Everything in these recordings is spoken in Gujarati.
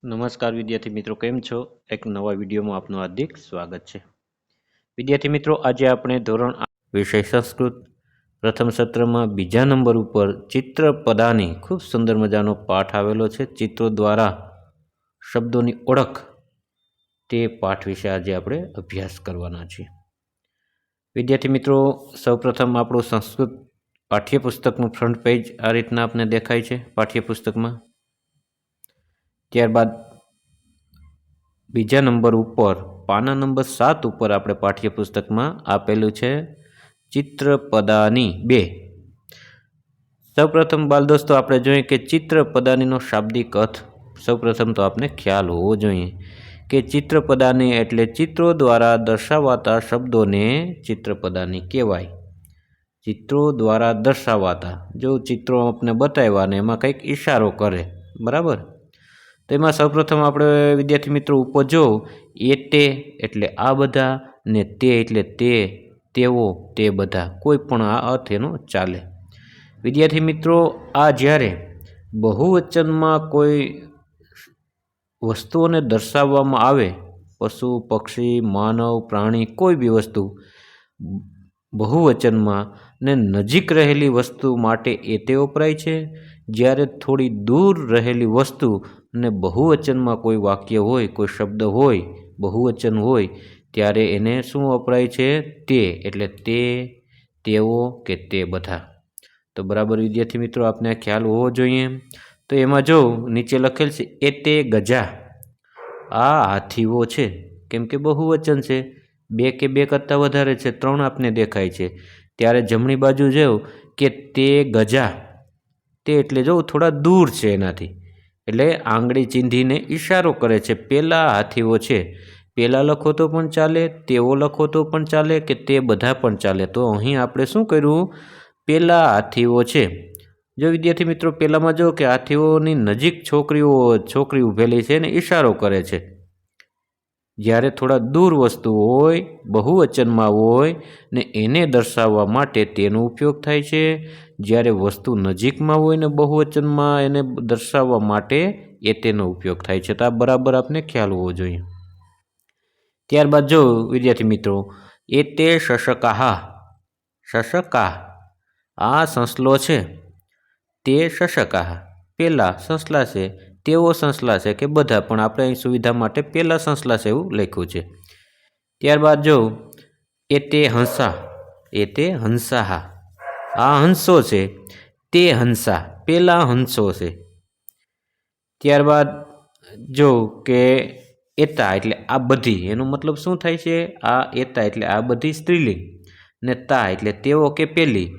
નમસ્કાર વિદ્યાર્થી મિત્રો, કેમ છો? એક નવા વિડીયોમાં આપનું હાર્દિક સ્વાગત છે. વિદ્યાર્થી મિત્રો, આજે આપણે ધોરણ 8 વિષય સંસ્કૃત પ્રથમ સત્રમાં બીજા નંબર ઉપર ચિત્રપદાની ખૂબ સુંદર મજાનો પાઠ આવેલો છે. ચિત્રો દ્વારા શબ્દોની ઓળખ, તે પાઠ વિશે આજે આપણે અભ્યાસ કરવાના છીએ. વિદ્યાર્થી મિત્રો, સૌપ્રથમ આપણું સંસ્કૃત પાઠ્યપુસ્તકનું ફ્રન્ટ પેજ આ રીતના આપને દેખાય છે પાઠ્યપુસ્તકમાં. ત્યારબાદ બીજા નંબર ઉપર પાના નંબર 7 ઉપર આપણે પાઠ્યપુસ્તકમાં આપેલું છે ચિત્રપદાની 2. સૌપ્રથમ બાલ દોસ્તો આપણે જોઈએ કે ચિત્રપદાનીનો શાબ્દિક અર્થ સૌપ્રથમ તો આપને ખ્યાલ હોવો જોઈએ કે ચિત્રપદાની એટલે ચિત્રો દ્વારા દર્શાવાતા શબ્દોને ચિત્રપદાની કહેવાય. ચિત્રો દ્વારા દર્શાવાતા, જો ચિત્રો આપણે બતાવ્યા ને એમાં કંઈક ઈશારો કરે, બરાબર. તો એમાં સૌપ્રથમ આપણે વિદ્યાર્થી મિત્રો ઉપર જો એ તે એટલે આ બધા, ને તે એટલે તે, તેઓ, તે બધા, કોઈ પણ આ અર્થ એનો ચાલે. વિદ્યાર્થી મિત્રો, આ જ્યારે બહુવચનમાં કોઈ વસ્તુઓને દર્શાવવામાં આવે, પશુ, પક્ષી, માનવ, પ્રાણી, કોઈ બી વસ્તુ બહુવચનમાં ને નજીક રહેલી વસ્તુ માટે એ તે વપરાય છે. જ્યારે થોડી દૂર રહેલી વસ્તુ અને બહુવચનમાં કોઈ વાક્ય હોય, કોઈ શબ્દ હોય, બહુવચન હોય, ત્યારે એને શું વપરાય છે? તે એટલે તે, તેઓ કે તે બધા. તો બરાબર વિદ્યાર્થી મિત્રો, આપને ખ્યાલ હોવો જોઈએ. તો એમાં જો નીચે લખેલ છે એ તે ગજા, આ હાથીઓ છે, કેમ કે બહુવચન છે, 2 કે 2 કરતાં વધારે છે, 3 આપને દેખાય છે. ત્યારે જમણી બાજુ જો કે તે ગજા, તે એટલે જો થોડા દૂર છે એનાથી, એટલે આંગળી ચીંધીને ઈશારો કરે છે. પેલા હાથીઓ છે, પેલા લખો તો પણ ચાલે, તેઓ લખો તો પણ ચાલે, કે તે બધા પણ ચાલે. તો અહીં આપણે શું કર્યું? પેલા હાથીઓ છે. જો વિદ્યાર્થી મિત્રો પેલામાં જો કે હાથીઓની નજીક છોકરી ઊભેલી છે ને ઈશારો કરે છે. જ્યારે થોડા દૂર વસ્તુ હોય, બહુવચનમાં હોય ને એને દર્શાવવા માટે તેનો ઉપયોગ થાય છે. જ્યારે વસ્તુ નજીકમાં હોય ને બહુવચનમાં એને દર્શાવવા માટે એ તેનો ઉપયોગ થાય છે. તો આ બરાબર આપને ખ્યાલ હોવો જોઈએ. ત્યારબાદ જો વિદ્યાર્થી મિત્રો એ તે શશકાહ, શશકાહ, આ સસલો છે, તે શશકાહ, પેલા સસલા છે, તેઓ સસલા છે, કે બધા, પણ આપણે અહીં સુવિધા માટે પેલા સસલા છે એવું લખ્યું છે. ત્યારબાદ જો એ તે હંસા, એ તે હંસાહ, આ હંસો છે, તે હંસા, પેલા હંસો છે. ત્યારબાદ જો કે એતા એટલે આ બધી, એનો મતલબ શું થાય છે? આ એતા એટલે આ બધી સ્ત્રીલિંગ, ને તા એટલે તેઓ કે પેલી.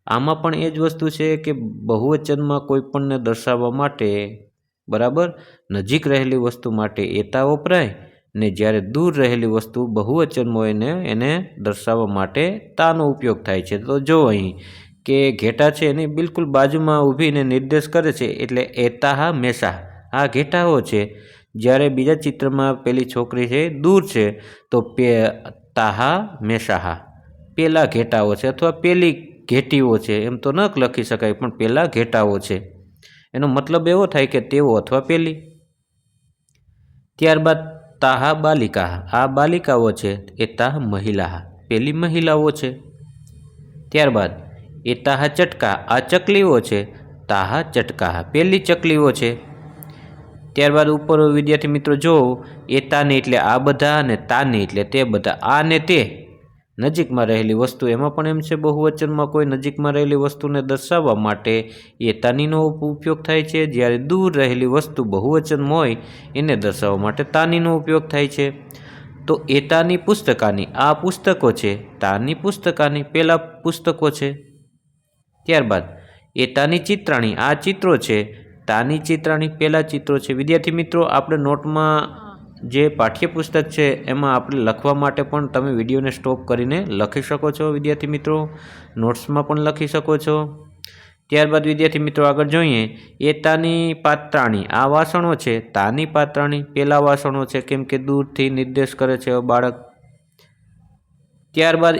આમાં પણ એ જ વસ્તુ છે કે બહુવચનમાં કોઈ પણને દર્શાવવા માટે, બરાબર, નજીક રહેલી વસ્તુ માટે એતા વપરાય, ને જ્યારે દૂર રહેલી વસ્તુ બહુવચનમાં હોય ને એને દર્શાવવા માટે તાનો ઉપયોગ થાય છે. તો જો અહીં કે ઘેટા છે એની બિલકુલ બાજુમાં ઊભીને નિર્દેશ કરે છે, એટલે એતાહા મેષા, આ ઘેટાઓ છે. જ્યારે બીજા ચિત્રમાં પેલી છોકરી છે દૂર છે, તો તાહા મેષાહા, પેલા ઘેટાઓ છે, અથવા પેલી ઘેટીઓ છે, એમ તો ન લખી શકાય, પણ પેલા ઘેટાઓ છે, એનો મતલબ એવો થાય કે તેઓ અથવા પેલી. ત્યારબાદ તાહા બાલિકા, આ બાલિકાઓ છે, એ તાહ મહિલા, પેલી મહિલાઓ છે. ત્યારબાદ એ તાહા ચટકા, આ ચકલીઓ છે, તાહા ચટકા, પેલી ચકલીઓ છે. ત્યારબાદ ઉપર વિદ્યાર્થી મિત્રો જો એતાની એટલે આ બધા, અને તાની એટલે તે બધા. આ ને તે નજીકમાં રહેલી વસ્તુ, એમાં પણ એમ છે બહુવચનમાં કોઈ નજીકમાં રહેલી વસ્તુને દર્શાવવા માટે એતાનીનો ઉપયોગ થાય છે. જ્યારે દૂર રહેલી વસ્તુ બહુવચનમાં હોય એને દર્શાવવા માટે તાનીનો ઉપયોગ થાય છે. તો એતાની પુસ્તકાની, આ પુસ્તકો છે, તાની પુસ્તકાની, પેલા પુસ્તકો છે. ત્યારબાદ એતાની ચિત્રાણી, આ ચિત્રો છે, તાની ચિત્રાણી, પેલા ચિત્રો છે. વિદ્યાર્થી મિત્રો, આપણે નોટમાં જે પાઠ્યપુસ્તક છે એમાં આપણે લખવા માટે પણ તમે વિડીયોને સ્ટોપ કરીને લખી શકો છો. વિદ્યાર્થી મિત્રો નોટ્સમાં પણ લખી શકો છો. ત્યારબાદ વિદ્યાર્થી મિત્રો આગળ જોઈએ એ તાની પાત્રાણી, આ વાસણો છે, તાની પાત્રાણી, પેલા વાસણો છે, કેમ કે દૂરથી નિર્દેશ કરે છે બાળક. ત્યારબાદ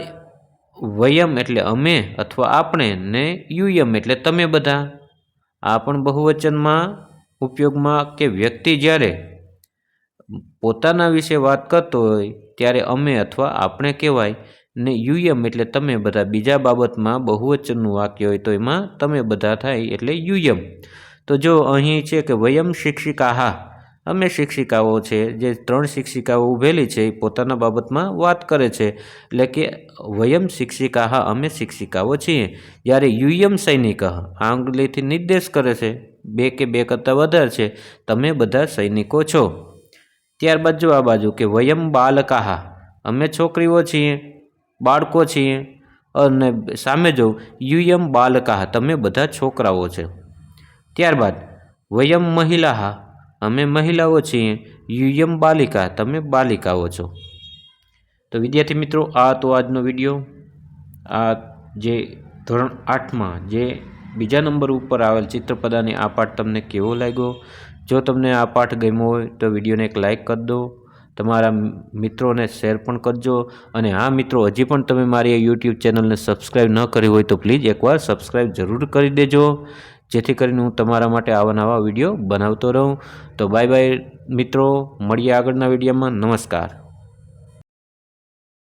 વયમ એટલે અમે અથવા આપણે, ને યુયમ એટલે તમે બધા, આ પણ બહુવચનમાં ઉપયોગમાં, કે વ્યક્તિ જ્યારે પોતાના વિશે વાત કરતો હોય ત્યારે અમે અથવા આપણે કહેવાય ને યુયમ એટલે તમે બધા. બીજા બાબતમાં બહુવચનનું વાક્ય હોય તો એમાં તમે બધા થાય એટલે યુયમ. તો જો અહીં છે કે વયમ શિક્ષિકાહા, અમે શિક્ષિકાઓ છે. જે 3 શિક્ષિકાઓ ઊભેલી છે એ પોતાના બાબતમાં વાત કરે છે એટલે કે વયમ શિક્ષિકાહા, અમે શિક્ષિકાઓ છીએ. જ્યારે યુયમ સૈનિક આંગળીથી નિર્દેશ કરે છે, 2 કે 2 કરતાં વધારે છે, તમે બધા સૈનિકો છો. ત્યારબાદ જો આ બાજુ કે વયમ બાલકાહા, અમે છોકરીઓ છીએ, બાળકો છીએ. અને સામે જો યુયમ બાલકાહા, તમે બધા છોકરાઓ છે. ત્યારબાદ વયમ મહિલાહા, અમે મહિલાઓ છીએ. યુયમ બાલિકા, તમે બાલિકાઓ છો. તો વિદ્યાર્થી મિત્રો, આ તો આજનો વિડીયો. આ જે ધોરણ 8માં જે બીજા નંબર ઉપર આવેલ ચિત્રપદાની આ પાઠ તમને કેવો લાગ્યો? જો તમને આ પાઠ ગમ્યો હોય તો વિડીયોને એક લાઇક કરી દો, તમારા મિત્રોને શેર પણ કરજો. અને હા મિત્રો, હજી પણ તમે મારી યુટ્યુબ ચેનલને સબસ્ક્રાઈબ ન કરી હોય તો પ્લીઝ એકવાર સબસ્ક્રાઈબ જરૂર કરી દેજો, જેથી કરીને હું તમારા માટે આવા નવા વિડીયો બનાવતો રહું. તો બાય બાય મિત્રો, મળીએ આગળના વિડીયોમાં. નમસ્કાર.